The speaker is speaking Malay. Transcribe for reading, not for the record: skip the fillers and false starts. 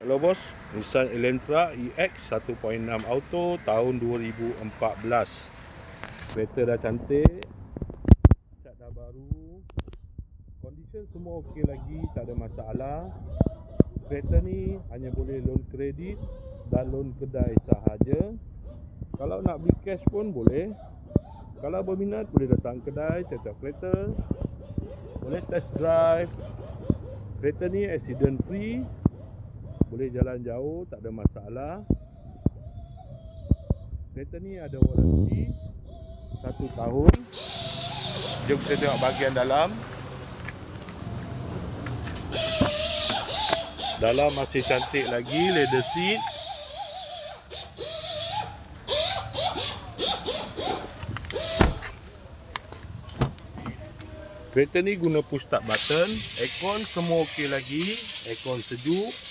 Halo bos, Nissan Elantra EX 1.6 Auto tahun 2014. Kereta dah cantik, cat dah baru, condition semua okey lagi, tak ada masalah. Kereta ni hanya boleh loan kredit dan loan kedai sahaja. Kalau nak beli cash pun boleh. Kalau berminat boleh datang kedai, test kereta, boleh test drive. Kereta ni accident free, boleh jalan jauh, tak ada masalah. Kereta ni ada waranti 1 tahun. Jom kita tengok bahagian dalam. Dalam masih cantik lagi, leather seat. Kereta ni guna push start button. Aircon semua okey lagi, aircon sejuk.